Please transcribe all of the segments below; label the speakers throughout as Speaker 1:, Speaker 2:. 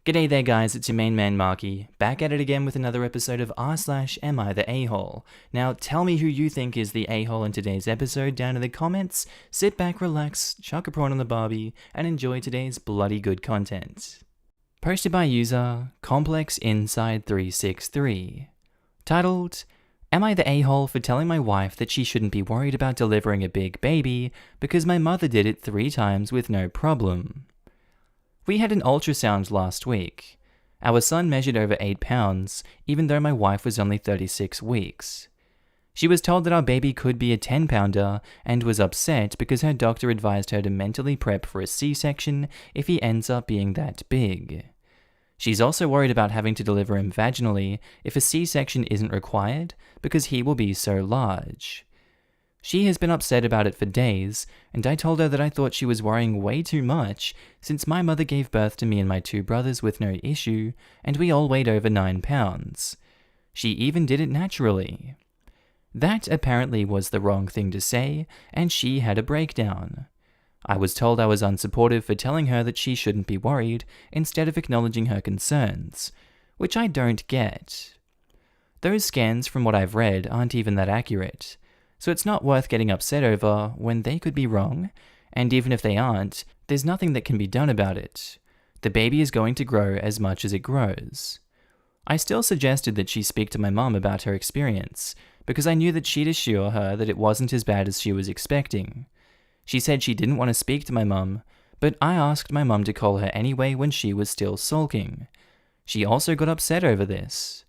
Speaker 1: G'day there guys, it's your main man Markee, back at it again with another episode of r/am I the a-hole. Now tell me who you think is the a-hole in today's episode down in the comments, sit back, relax, chuck a prawn on the barbie, and enjoy today's bloody good content. Posted by user ComplexInside363. Titled, Am I the a-hole for telling my wife that she shouldn't be worried about delivering a big baby because my mother did it 3 times with no problem? We had an ultrasound last week. Our son measured over 8 pounds, even though my wife was only 36 weeks. She was told that our baby could be a 10-pounder and was upset because her doctor advised her to mentally prep for a C-section if he ends up being that big. She's also worried about having to deliver him vaginally if a C-section isn't required because he will be so large. She has been upset about it for days, and I told her that I thought she was worrying way too much since my mother gave birth to me and my 2 brothers with no issue, and we all weighed over 9 pounds. She even did it naturally. That apparently was the wrong thing to say, and she had a breakdown. I was told I was unsupportive for telling her that she shouldn't be worried instead of acknowledging her concerns, which I don't get. Those scans, from what I've read, aren't even that accurate. So it's not worth getting upset over when they could be wrong, and even if they aren't, there's nothing that can be done about it. The baby is going to grow as much as it grows. I still suggested that she speak to my mum about her experience, because I knew that she'd assure her that it wasn't as bad as she was expecting. She said she didn't want to speak to my mum, but I asked my mum to call her anyway when she was still sulking. She also got upset over this.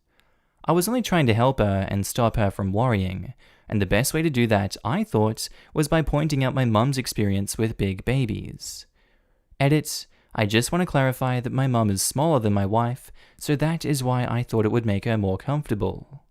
Speaker 1: I was only trying to help her and stop her from worrying, and the best way to do that, I thought, was by pointing out my mum's experience with big babies. Edit, I just want to clarify that my mum is smaller than my wife, so that is why I thought it would make her more comfortable.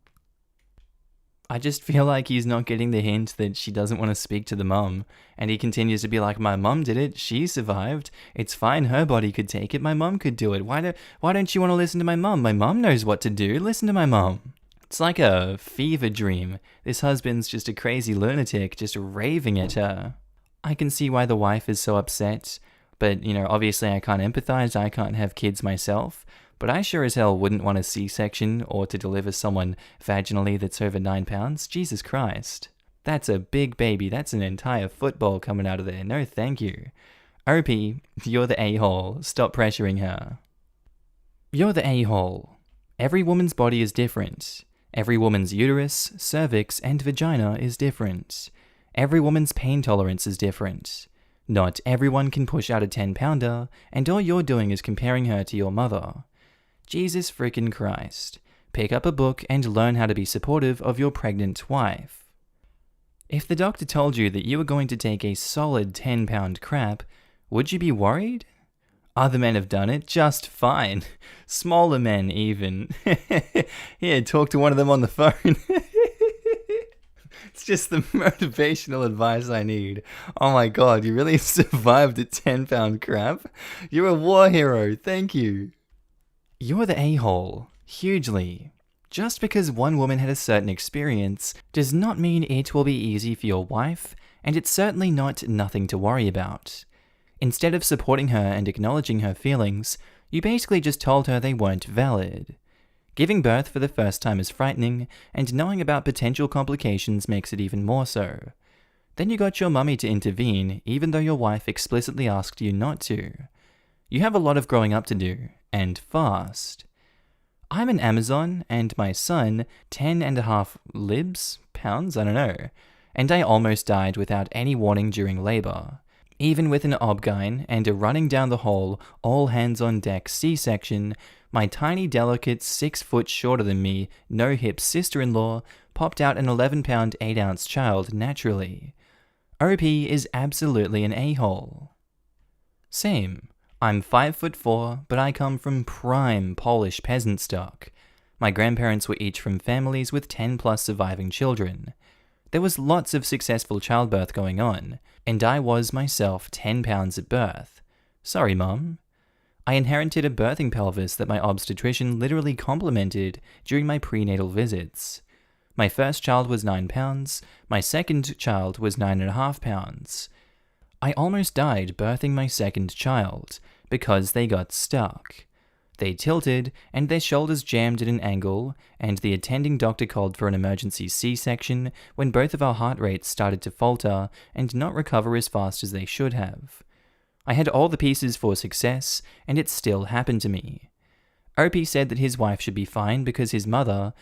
Speaker 1: I just feel like he's not getting the hint that she doesn't want to speak to the mum, and he continues to be like, my mum did it, she survived, it's fine, her body could take it, my mum could do it, why don't you want to listen to my mum knows what to do, listen to my mum. It's like a fever dream. This husband's just a crazy lunatic, just raving at her. I can see why the wife is so upset, but, obviously I can't empathize, I can't have kids myself, but I sure as hell wouldn't want a C-section or to deliver someone vaginally that's over 9 pounds. Jesus Christ. That's a big baby, that's an entire football coming out of there, no thank you. OP, you're the a-hole, stop pressuring her. You're the a-hole. Every woman's body is different. Every woman's uterus, cervix, and vagina is different. Every woman's pain tolerance is different. Not everyone can push out a 10-pounder, and all you're doing is comparing her to your mother. Jesus freaking Christ. Pick up a book and learn how to be supportive of your pregnant wife. If the doctor told you that you were going to take a solid 10-pound crap, would you be worried? Other men have done it just fine. Smaller men, even. Here, talk to one of them on the phone. It's just the motivational advice I need. Oh my god, you really survived a 10-pound crap? You're a war hero, thank you. You're the a-hole. Hugely. Just because one woman had a certain experience does not mean it will be easy for your wife, and it's certainly not nothing to worry about. Instead of supporting her and acknowledging her feelings, you basically just told her they weren't valid. Giving birth for the first time is frightening, and knowing about potential complications makes it even more so. Then you got your mummy to intervene, even though your wife explicitly asked you not to. You have a lot of growing up to do, and fast. I'm an Amazon, and my son, 10.5 pounds, I don't know, and I almost died without any warning during labor. Even with an obgyn and a running down the hole, all hands on deck C-section, my tiny delicate 6 foot shorter than me, no hips sister-in-law popped out an 11-pound 8-ounce child naturally. OP is absolutely an a-hole. Same. I'm 5'4", but I come from prime Polish peasant stock. My grandparents were each from families with 10+ surviving children. There was lots of successful childbirth going on, and I was myself 10 pounds at birth. Sorry, Mum. I inherited a birthing pelvis that my obstetrician literally complimented during my prenatal visits. My first child was 9 pounds, my second child was 9.5 pounds. I almost died birthing my second child, because they got stuck. They tilted, and their shoulders jammed at an angle, and the attending doctor called for an emergency C-section when both of our heart rates started to falter and not recover as fast as they should have. I had all the pieces for success, and it still happened to me. Opie said that his wife should be fine because his mother,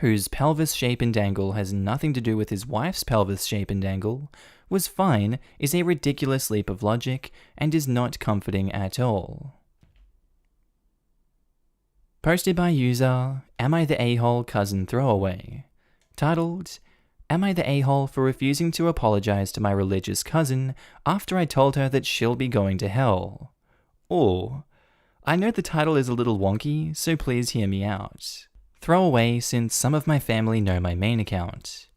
Speaker 1: whose pelvis shape and angle has nothing to do with his wife's pelvis shape and angle, was fine is a ridiculous leap of logic and is not comforting at all. Posted by user Am I the A-hole cousin throwaway? Titled, Am I the a-hole for refusing to apologize to my religious cousin after I told her that she'll be going to hell? Or, I know the title is a little wonky, so please hear me out. Throwaway since some of my family know my main account.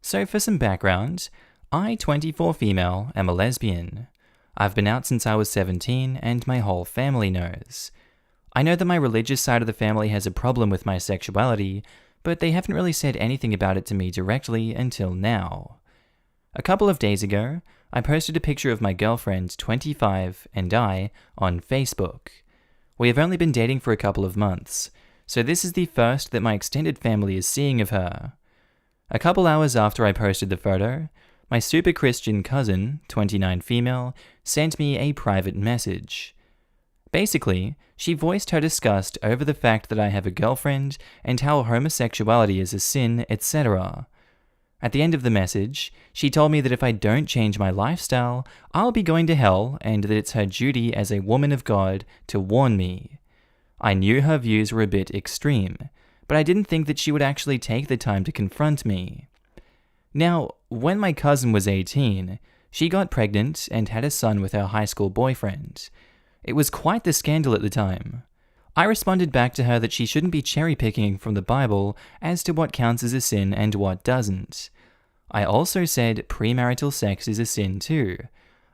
Speaker 1: So for some background, I, 24 female, am a lesbian. I've been out since I was 17 and my whole family knows. I know that my religious side of the family has a problem with my sexuality, but they haven't really said anything about it to me directly until now. A couple of days ago, I posted a picture of my girlfriend, 25, and I on Facebook. We have only been dating for a couple of months, so this is the first that my extended family is seeing of her. A couple hours after I posted the photo, my super Christian cousin, 29 female, sent me a private message. Basically, she voiced her disgust over the fact that I have a girlfriend and how homosexuality is a sin, etc. At the end of the message, she told me that if I don't change my lifestyle, I'll be going to hell and that it's her duty as a woman of God to warn me. I knew her views were a bit extreme, but I didn't think that she would actually take the time to confront me. Now, when my cousin was 18, she got pregnant and had a son with her high school boyfriend. It was quite the scandal at the time. I responded back to her that she shouldn't be cherry-picking from the Bible as to what counts as a sin and what doesn't. I also said premarital sex is a sin too.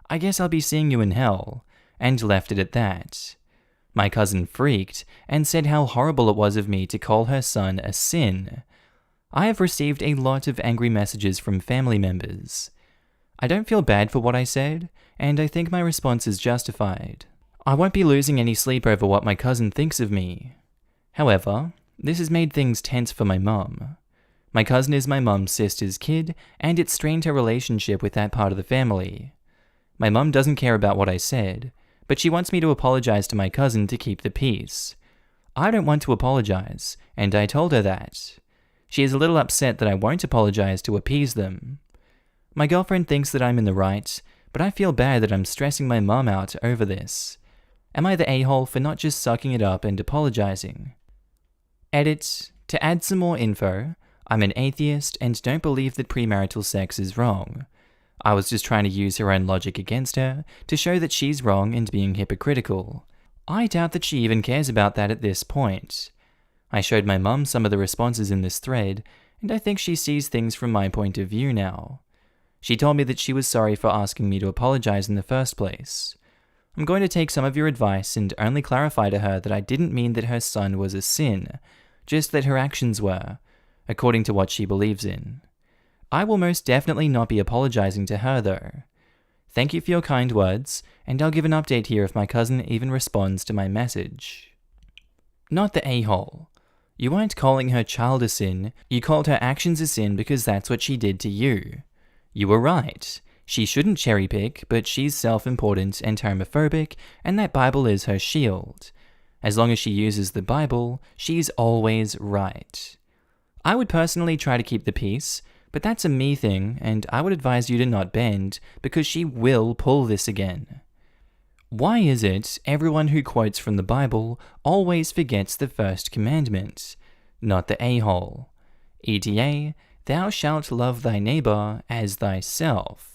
Speaker 1: I guess I'll be seeing you in hell, and left it at that. My cousin freaked and said how horrible it was of me to call her son a sin. I have received a lot of angry messages from family members. I don't feel bad for what I said, and I think my response is justified. I won't be losing any sleep over what my cousin thinks of me. However, this has made things tense for my mum. My cousin is my mum's sister's kid, and it strained her relationship with that part of the family. My mum doesn't care about what I said, but she wants me to apologize to my cousin to keep the peace. I don't want to apologize, and I told her that. She is a little upset that I won't apologize to appease them. My girlfriend thinks that I'm in the right, but I feel bad that I'm stressing my mum out over this. Am I the a-hole for not just sucking it up and apologizing? Edit. To add some more info, I'm an atheist and don't believe that premarital sex is wrong. I was just trying to use her own logic against her to show that she's wrong and being hypocritical. I doubt that she even cares about that at this point. I showed my mum some of the responses in this thread, and I think she sees things from my point of view now. She told me that she was sorry for asking me to apologize in the first place. I'm going to take some of your advice and only clarify to her that I didn't mean that her son was a sin, just that her actions were, according to what she believes in. I will most definitely not be apologizing to her though. Thank you for your kind words, and I'll give an update here if my cousin even responds to my message. Not the a-hole. You weren't calling her child a sin, you called her actions a sin because that's what she did to you. You were right. She shouldn't cherry-pick, but she's self-important and homophobic, and that Bible is her shield. As long as she uses the Bible, she's always right. I would personally try to keep the peace, but that's a me thing, and I would advise you to not bend, because she will pull this again. Why is it everyone who quotes from the Bible always forgets the first commandment? Not the a-hole. AITA, thou shalt love thy neighbor as thyself.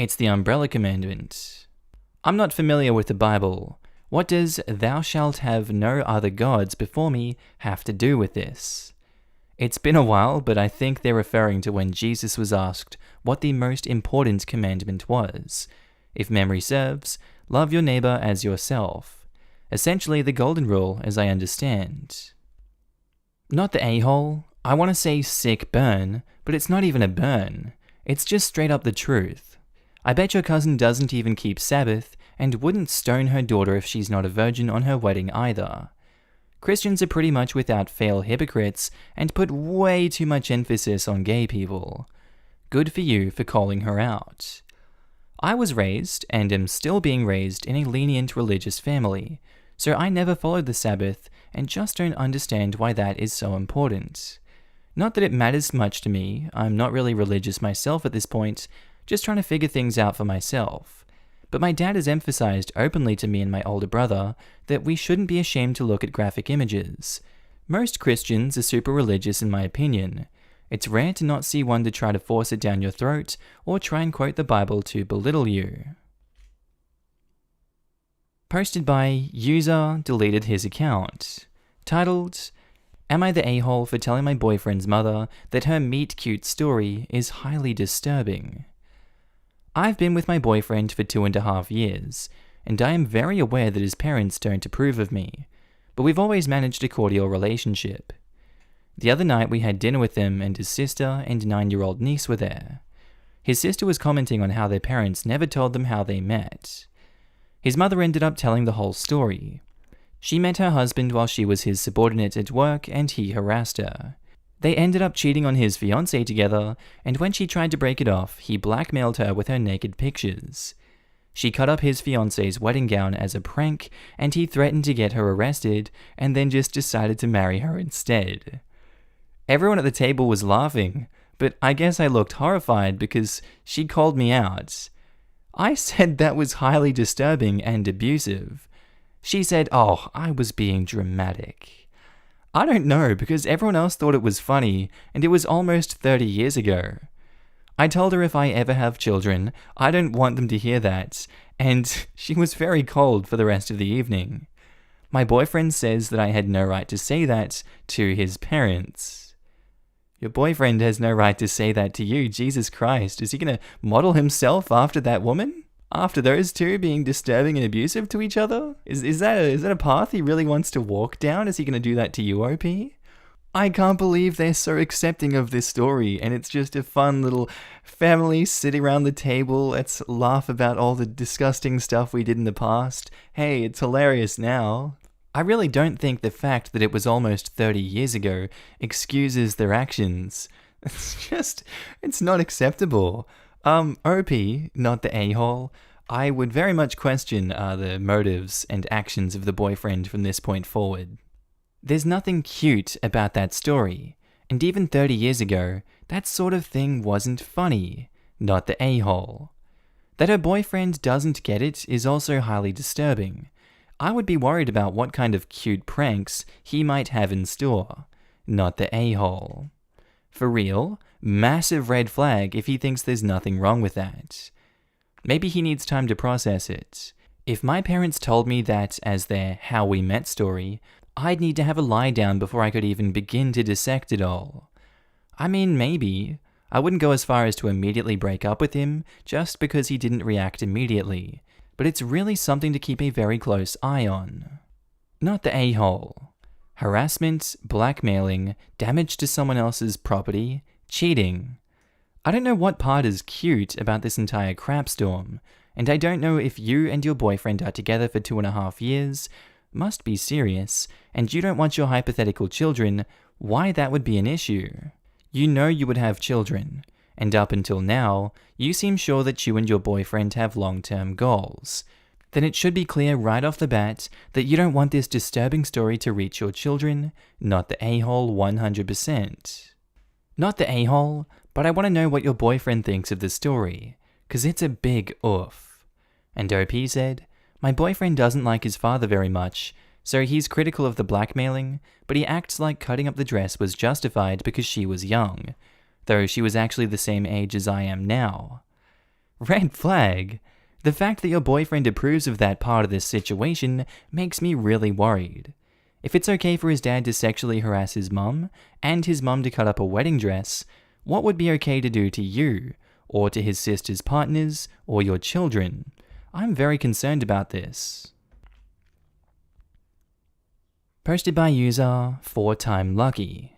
Speaker 1: It's the umbrella commandment. I'm not familiar with the Bible. What does thou shalt have no other gods before me have to do with this? It's been a while, but I think they're referring to when Jesus was asked what the most important commandment was. If memory serves, love your neighbor as yourself. Essentially the golden rule, as I understand. Not the a-hole. I want to say sick burn, but it's not even a burn. It's just straight up the truth. I bet your cousin doesn't even keep Sabbath and wouldn't stone her daughter if she's not a virgin on her wedding either. Christians are pretty much without fail hypocrites and put way too much emphasis on gay people. Good for you for calling her out. I was raised, and am still being raised, in a lenient religious family, so I never followed the Sabbath and just don't understand why that is so important. Not that it matters much to me, I'm not really religious myself at this point, just trying to figure things out for myself. But my dad has emphasized openly to me and my older brother that we shouldn't be ashamed to look at graphic images. Most Christians are super religious in my opinion. It's rare to not see one to try to force it down your throat or try and quote the Bible to belittle you. Posted by user deleted his account. Titled, Am I the a-hole for telling my boyfriend's mother that her meet-cute story is highly disturbing? I've been with my boyfriend for 2.5 years, and I am very aware that his parents don't approve of me, but we've always managed a cordial relationship. The other night we had dinner with him, and his sister and 9-year-old niece were there. His sister was commenting on how their parents never told them how they met. His mother ended up telling the whole story. She met her husband while she was his subordinate at work, and he harassed her. They ended up cheating on his fiancée together, and when she tried to break it off, he blackmailed her with her naked pictures. She cut up his fiancée's wedding gown as a prank, and he threatened to get her arrested, and then just decided to marry her instead. Everyone at the table was laughing, but I guess I looked horrified because she called me out. I said that was highly disturbing and abusive. She said, oh, I was being dramatic. I don't know, because everyone else thought it was funny, and it was almost 30 years ago. I told her if I ever have children, I don't want them to hear that, and she was very cold for the rest of the evening. My boyfriend says that I had no right to say that to his parents. Your boyfriend has no right to say that to you, Jesus Christ. Is he going to model himself after that woman? After those two being disturbing and abusive to each other? Is that a path he really wants to walk down? Is he going to do that to you, OP? I can't believe they're so accepting of this story, and it's just a fun little family sitting around the table. Let's laugh about all the disgusting stuff we did in the past. Hey, it's hilarious now. I really don't think the fact that it was almost 30 years ago excuses their actions. It's not acceptable. OP, not the a-hole, I would very much question the motives and actions of the boyfriend from this point forward. There's nothing cute about that story, and even 30 years ago, that sort of thing wasn't funny, not the a-hole. That her boyfriend doesn't get it is also highly disturbing. I would be worried about what kind of cute pranks he might have in store, not the a-hole. For real, massive red flag if he thinks there's nothing wrong with that. Maybe he needs time to process it. If my parents told me that as their how we met story, I'd need to have a lie down before I could even begin to dissect it all. I mean, maybe. I wouldn't go as far as to immediately break up with him just because he didn't react immediately, but it's really something to keep a very close eye on. Not the a-hole. Harassment, blackmailing, damage to someone else's property, cheating. I don't know what part is cute about this entire crapstorm, and I don't know if you and your boyfriend are together for 2.5 years, must be serious, and you don't want your hypothetical children, why that would be an issue. You know you would have children, and up until now, you seem sure that you and your boyfriend have long-term goals. Then it should be clear right off the bat that you don't want this disturbing story to reach your children, not the a-hole 100%. Not the a-hole, but I want to know what your boyfriend thinks of the story, cause it's a big oof. And OP said, my boyfriend doesn't like his father very much, so he's critical of the blackmailing, but he acts like cutting up the dress was justified because she was young, though she was actually the same age as I am now. Red flag! The fact that your boyfriend approves of that part of this situation makes me really worried. If it's okay for his dad to sexually harass his mum, and his mum to cut up a wedding dress, what would be okay to do to you, or to his sister's partners, or your children? I'm very concerned about this. Posted by user 4timelucky.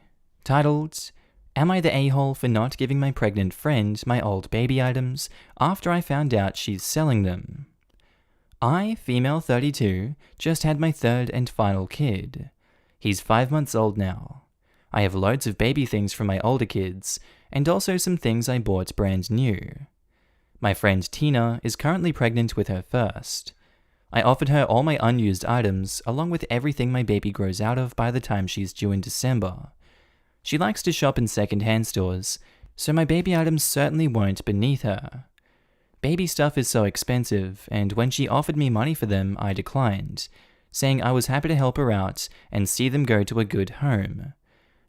Speaker 1: Titled, Am I the a-hole for not giving my pregnant friend my old baby items after I found out she's selling them? I, female 32, just had my third and final kid. He's 5 months old now. I have loads of baby things from my older kids, and also some things I bought brand new. My friend Tina is currently pregnant with her first. I offered her all my unused items, along with everything my baby grows out of by the time she's due in December. She likes to shop in second-hand stores, so my baby items certainly weren't beneath her. Baby stuff is so expensive, and when she offered me money for them, I declined, saying I was happy to help her out and see them go to a good home.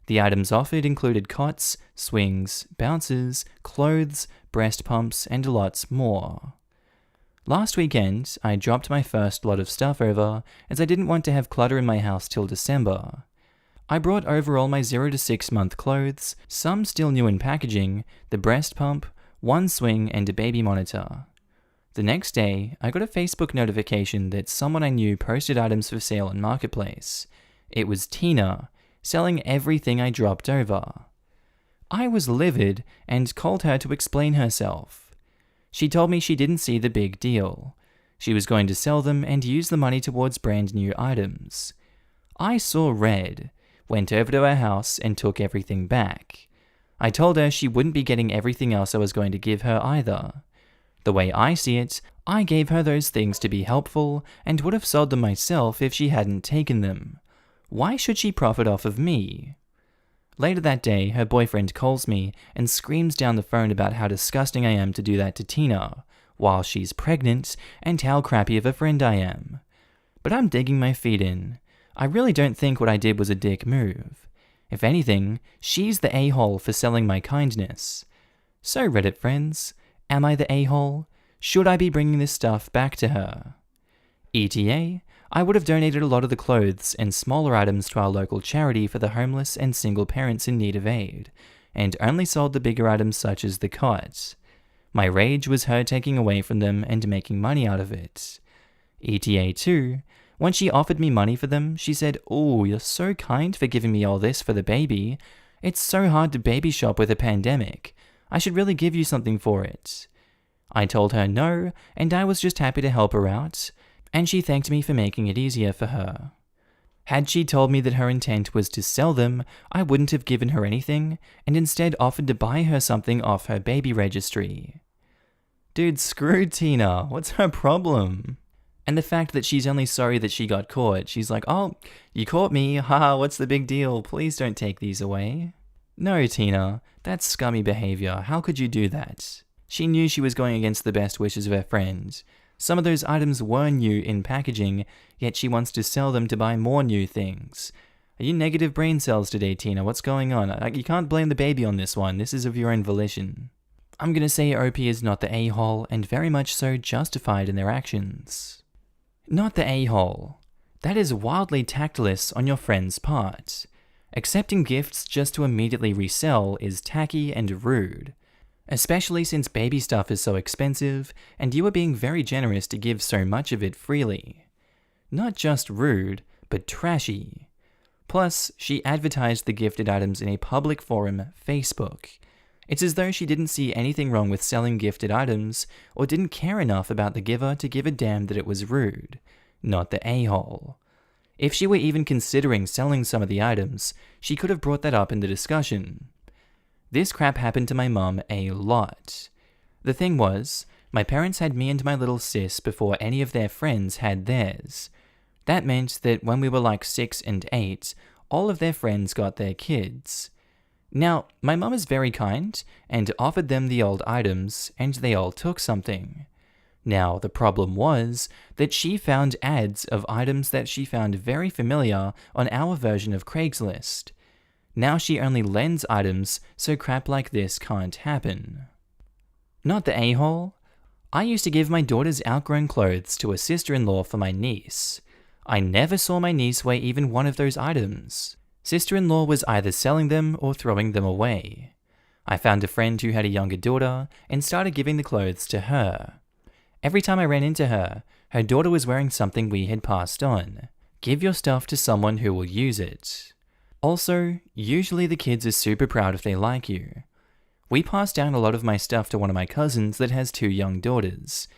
Speaker 1: The items offered included cots, swings, bouncers, clothes, breast pumps, and lots more. Last weekend, I dropped my first lot of stuff over, as I didn't want to have clutter in my house till December. I brought over all my 0 to 6 month clothes, some still new in packaging, the breast pump, one swing, and a baby monitor. The next day, I got a Facebook notification that someone I knew posted items for sale on Marketplace. It was Tina, selling everything I dropped over. I was livid and called her to explain herself. She told me she didn't see the big deal. She was going to sell them and use the money towards brand new items. I saw red, went over to her house and took everything back. I told her she wouldn't be getting everything else I was going to give her either. The way I see it, I gave her those things to be helpful and would have sold them myself if she hadn't taken them. Why should she profit off of me? Later that day, her boyfriend calls me and screams down the phone about how disgusting I am to do that to Tina, while she's pregnant, and how crappy of a friend I am. But I'm digging my feet in. I really don't think what I did was a dick move. If anything, she's the a-hole for selling my kindness. So Reddit friends, am I the a-hole? Should I be bringing this stuff back to her? ETA, I would have donated a lot of the clothes and smaller items to our local charity for the homeless and single parents in need of aid, and only sold the bigger items such as the cot. My rage was her taking away from them and making money out of it. ETA too, when she offered me money for them, she said, "Oh, you're so kind for giving me all this for the baby. It's so hard to baby shop with a pandemic. I should really give you something for it." I told her no, and I was just happy to help her out, and she thanked me for making it easier for her. Had she told me that her intent was to sell them, I wouldn't have given her anything, and instead offered to buy her something off her baby registry. Dude, screw Tina. What's her problem? And the fact that she's only sorry that she got caught. She's like, "Oh, you caught me. Haha, what's the big deal? Please don't take these away." No, Tina. That's scummy behavior. How could you do that? She knew she was going against the best wishes of her friend. Some of those items were new in packaging, yet she wants to sell them to buy more new things. Are you negative brain cells today, Tina? What's going on? You can't blame the baby on this one. This is of your own volition. I'm gonna say OP is not the a-hole, and very much so justified in their actions. Not the a-hole. That is wildly tactless on your friend's part. Accepting gifts just to immediately resell is tacky and rude. Especially since baby stuff is so expensive, and you are being very generous to give so much of it freely. Not just rude, but trashy. Plus, she advertised the gifted items in a public forum, Facebook. It's as though she didn't see anything wrong with selling gifted items, or didn't care enough about the giver to give a damn that it was rude. Not the a-hole. If she were even considering selling some of the items, she could have brought that up in the discussion. This crap happened to my mum a lot. The thing was, my parents had me and my little sis before any of their friends had theirs. That meant that when we were like 6 and 8, all of their friends got their kids. Now, my mum is very kind, and offered them the old items, and they all took something. Now, the problem was that she found ads of items that she found very familiar on our version of Craigslist. Now she only lends items, so crap like this can't happen. Not the a-hole. I used to give my daughter's outgrown clothes to a sister-in-law for my niece. I never saw my niece wear even one of those items. Sister-in-law was either selling them or throwing them away. I found a friend who had a younger daughter and started giving the clothes to her. Every time I ran into her, her daughter was wearing something we had passed on. Give your stuff to someone who will use it. Also, usually the kids are super proud if they like you. We passed down a lot of my stuff to one of my cousins that has 2 young daughters.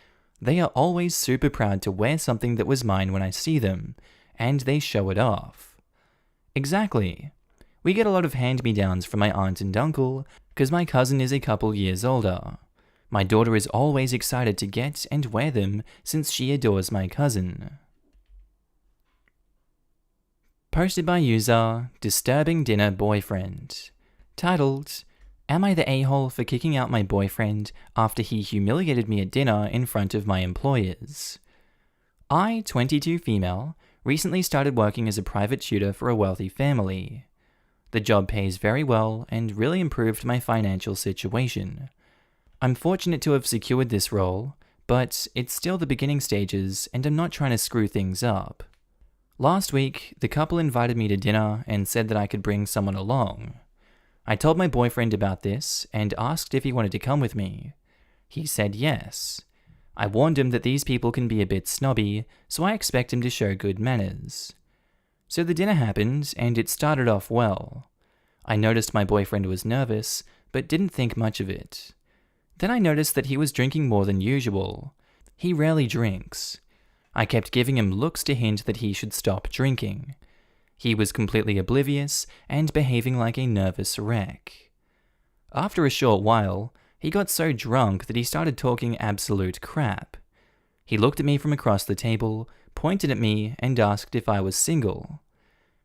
Speaker 1: They are always super proud to wear something that was mine when I see them, and they show it off. Exactly. We get a lot of hand-me-downs from my aunt and uncle, because my cousin is a couple years older. My daughter is always excited to get and wear them since she adores my cousin. Posted by user Disturbing Dinner Boyfriend. Titled, Am I the a-hole for kicking out my boyfriend after he humiliated me at dinner in front of my employers? I, 22 female, recently started working as a private tutor for a wealthy family. The job pays very well and really improved my financial situation. I'm fortunate to have secured this role, but it's still the beginning stages and I'm not trying to screw things up. Last week, the couple invited me to dinner and said that I could bring someone along. I told my boyfriend about this and asked if he wanted to come with me. He said yes. I warned him that these people can be a bit snobby, so I expect him to show good manners. So the dinner happened, and it started off well. I noticed my boyfriend was nervous, but didn't think much of it. Then I noticed that he was drinking more than usual. He rarely drinks. I kept giving him looks to hint that he should stop drinking. He was completely oblivious and behaving like a nervous wreck. After a short while, he got so drunk that he started talking absolute crap. He looked at me from across the table, pointed at me, and asked if I was single.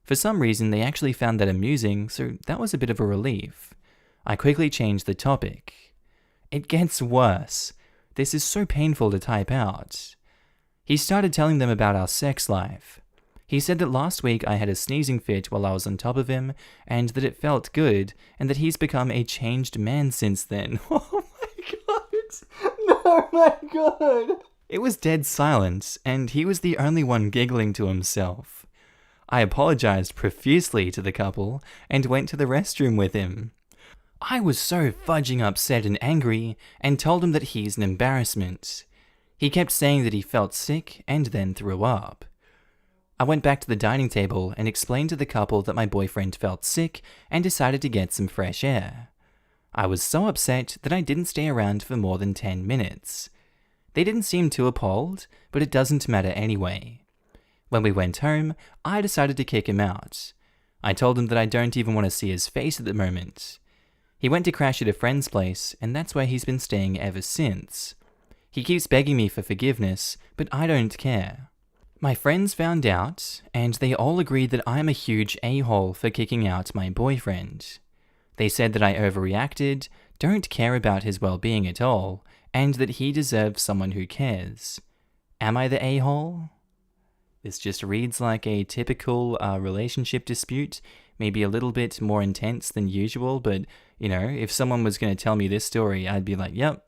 Speaker 1: For some reason, they actually found that amusing, so that was a bit of a relief. I quickly changed the topic. It gets worse. This is so painful to type out. He started telling them about our sex life. He said that last week I had a sneezing fit while I was on top of him, and that it felt good, and that he's become a changed man since then. Oh my god! No, my god! It was dead silent, and he was the only one giggling to himself. I apologized profusely to the couple, and went to the restroom with him. I was so fudging upset and angry, and told him that he's an embarrassment. He kept saying that he felt sick, and then threw up. I went back to the dining table and explained to the couple that my boyfriend felt sick and decided to get some fresh air. I was so upset that I didn't stay around for more than 10 minutes. They didn't seem too appalled, but it doesn't matter anyway. When we went home, I decided to kick him out. I told him that I don't even want to see his face at the moment. He went to crash at a friend's place, and that's where he's been staying ever since. He keeps begging me for forgiveness, but I don't care. My friends found out, and they all agreed that I'm a huge a-hole for kicking out my boyfriend. They said that I overreacted, don't care about his well-being at all, and that he deserves someone who cares. Am I the a-hole? This just reads like a typical relationship dispute, maybe a little bit more intense than usual, but, you know, if someone was going to tell me this story, I'd be like, yep,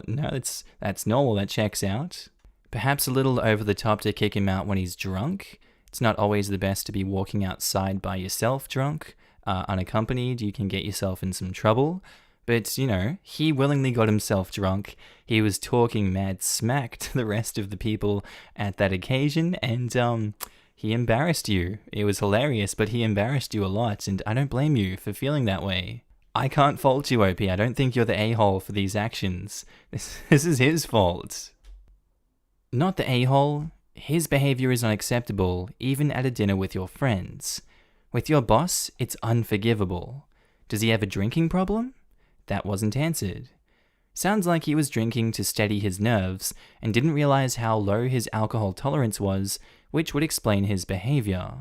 Speaker 1: no, that's normal, that checks out. Perhaps a little over the top to kick him out when he's drunk. It's not always the best to be walking outside by yourself drunk. Unaccompanied, you can get yourself in some trouble. But, you know, he willingly got himself drunk. He was talking mad smack to the rest of the people at that occasion, and he embarrassed you. It was hilarious, but he embarrassed you a lot, and I don't blame you for feeling that way. I can't fault you, OP. I don't think you're the a-hole for these actions. This is his fault. Not the a-hole. His behavior is unacceptable, even at a dinner with your friends. With your boss, it's unforgivable. Does he have a drinking problem? That wasn't answered. Sounds like he was drinking to steady his nerves and didn't realize how low his alcohol tolerance was, which would explain his behavior.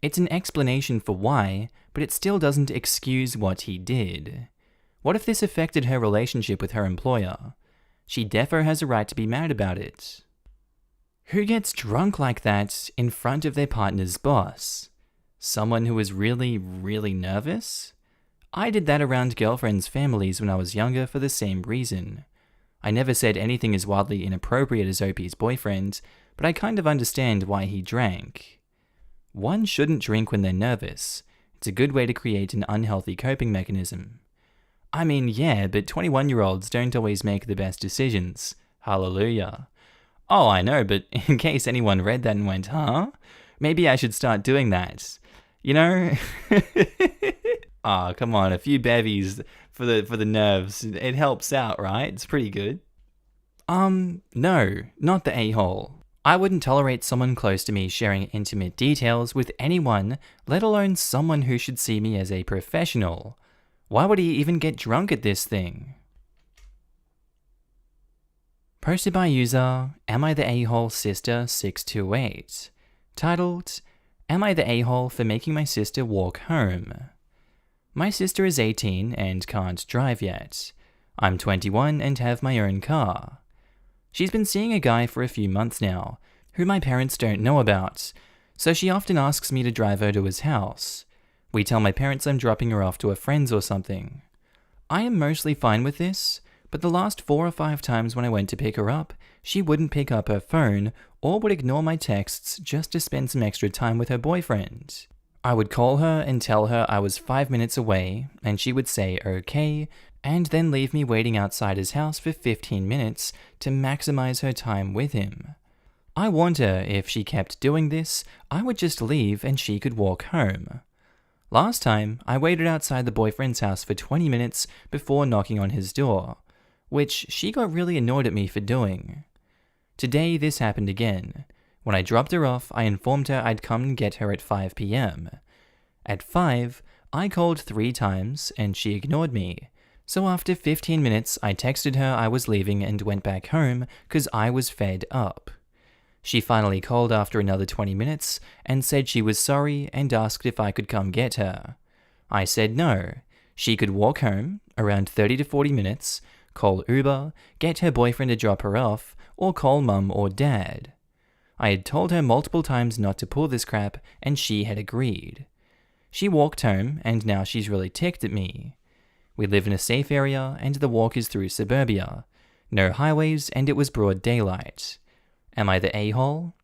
Speaker 1: It's an explanation for why, but it still doesn't excuse what he did. What if this affected her relationship with her employer? She defo has a right to be mad about it. Who gets drunk like that in front of their partner's boss? Someone who is really, really nervous? I did that around girlfriends' families when I was younger for the same reason. I never said anything as wildly inappropriate as OP's boyfriend, but I kind of understand why he drank. One shouldn't drink when they're nervous. It's a good way to create an unhealthy coping mechanism. I mean, yeah, but 21-year-olds don't always make the best decisions. Hallelujah. Oh, I know, but in case anyone read that and went, huh? Maybe I should start doing that. You know? Come on, a few bevies for the nerves. It helps out, right? It's pretty good. No, not the a-hole. I wouldn't tolerate someone close to me sharing intimate details with anyone, let alone someone who should see me as a professional. Why would he even get drunk at this thing? Posted by user AmiTheA Sister 628. Titled, Am I the a-hole for making my sister walk home? My sister is 18 and can't drive yet. I'm 21 and have my own car. She's been seeing a guy for a few months now, who my parents don't know about, so she often asks me to drive her to his house. We tell my parents I'm dropping her off to a friend's or something. I am mostly fine with this, but the last 4 or 5 times when I went to pick her up, she wouldn't pick up her phone or would ignore my texts just to spend some extra time with her boyfriend. I would call her and tell her I was 5 minutes away, and she would say okay, and then leave me waiting outside his house for 15 minutes to maximize her time with him. I warned her if she kept doing this, I would just leave and she could walk home. Last time, I waited outside the boyfriend's house for 20 minutes before knocking on his door, which she got really annoyed at me for doing. Today, this happened again. When I dropped her off, I informed her I'd come and get her at 5 p.m. At 5, I called 3 times and she ignored me. So after 15 minutes, I texted her I was leaving and went back home because I was fed up. She finally called after another 20 minutes and said she was sorry and asked if I could come get her. I said no. She could walk home, around 30 to 40 minutes, call Uber, get her boyfriend to drop her off, or call mum or dad. I had told her multiple times not to pull this crap, and she had agreed. She walked home, and now she's really ticked at me. We live in a safe area, and the walk is through suburbia. No highways, and it was broad daylight. Am I the a-hole?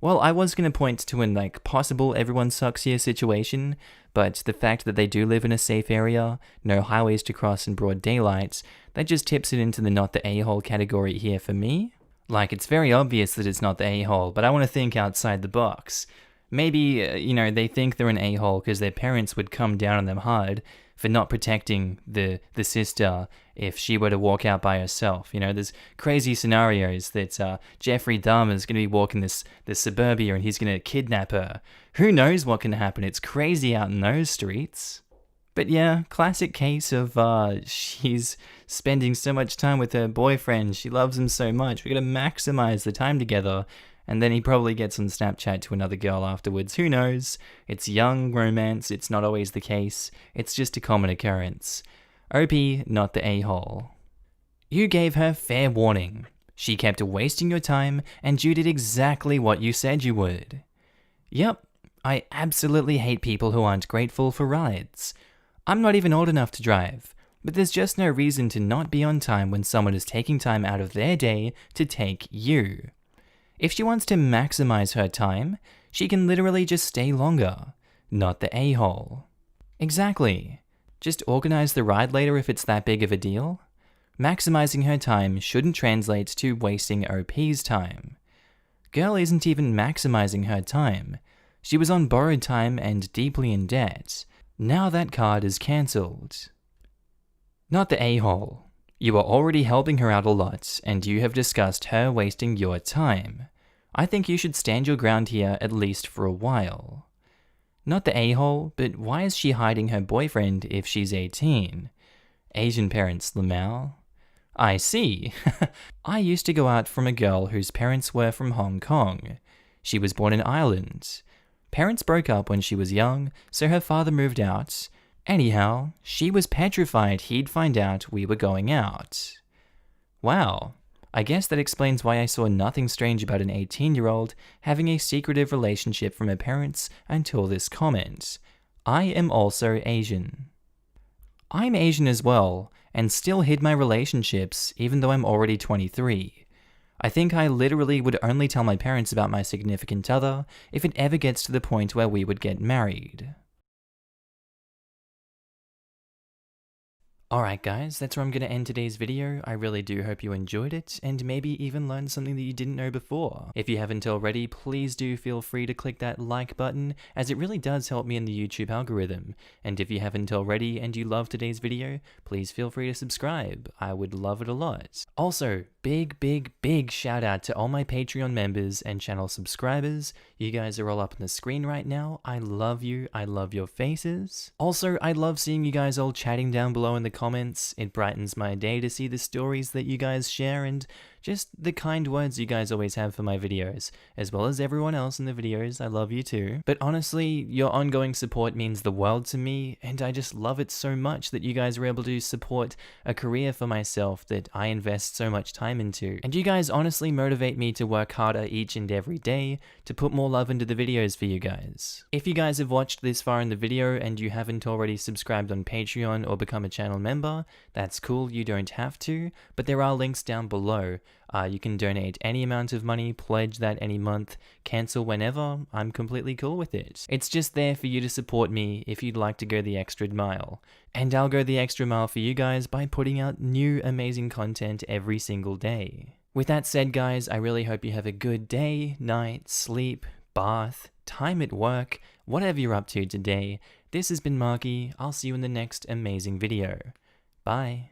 Speaker 1: Well, I was going to point to an possible everyone sucks here situation, but the fact that they do live in a safe area, no highways to cross in broad daylight, that just tips it into the not the a-hole category here for me. It's very obvious that it's not the a-hole, but I want to think outside the box. Maybe, they think they're an a-hole because their parents would come down on them hard for not protecting the sister if she were to walk out by herself. There's crazy scenarios that Jeffrey Dahmer's going to be walking this suburbia and he's going to kidnap her. Who knows what can happen? It's crazy out in those streets. But yeah, classic case of she's spending so much time with her boyfriend. She loves him so much. We're going to maximize the time together. And then he probably gets on Snapchat to another girl afterwards. Who knows? It's young romance. It's not always the case. It's just a common occurrence. OP, not the a-hole. You gave her fair warning. She kept wasting your time, and you did exactly what you said you would. Yep, I absolutely hate people who aren't grateful for rides. I'm not even old enough to drive, but there's just no reason to not be on time when someone is taking time out of their day to take you. If she wants to maximize her time, she can literally just stay longer. Not the a-hole. Exactly. Just organize the ride later if it's that big of a deal. Maximizing her time shouldn't translate to wasting OP's time. Girl isn't even maximizing her time. She was on borrowed time and deeply in debt. Now that card is cancelled. Not the a-hole. You are already helping her out a lot, and you have discussed her wasting your time. I think you should stand your ground here at least for a while. Not the a-hole, but why is she hiding her boyfriend if she's 18? Asian parents, Lamau. I see. I used to go out from a girl whose parents were from Hong Kong. She was born in Ireland. Parents broke up when she was young, so her father moved out. Anyhow, she was petrified he'd find out we were going out. Wow, I guess that explains why I saw nothing strange about an 18-year-old having a secretive relationship from her parents until this comment. I am also Asian. I'm Asian as well, and still hid my relationships even though I'm already 23. I think I literally would only tell my parents about my significant other if it ever gets to the point where we would get married. Alright guys, that's where I'm going to end today's video. I really do hope you enjoyed it, and maybe even learned something that you didn't know before. If you haven't already, please do feel free to click that like button, as it really does help me in the YouTube algorithm. And if you haven't already and you love today's video, please feel free to subscribe. I would love it a lot. Also, big shout out to all my Patreon members and channel subscribers. You guys are all up on the screen right now. I love you. I love your faces. Also, I love seeing you guys all chatting down below in the comments. It brightens my day to see the stories that you guys share and just the kind words you guys always have for my videos, as well as everyone else in the videos. I love you too. But honestly, your ongoing support means the world to me, and I just love it so much that you guys are able to support a career for myself that I invest so much time into. And you guys honestly motivate me to work harder each and every day to put more love into the videos for you guys. If you guys have watched this far in the video and you haven't already subscribed on Patreon or become a channel member, that's cool, you don't have to, but there are links down below. You can donate any amount of money, pledge that any month, cancel whenever. I'm completely cool with it. It's just there for you to support me if you'd like to go the extra mile. And I'll go the extra mile for you guys by putting out new amazing content every single day. With that said, guys, I really hope you have a good day, night, sleep, bath, time at work, whatever you're up to today. This has been Markee. I'll see you in the next amazing video. Bye.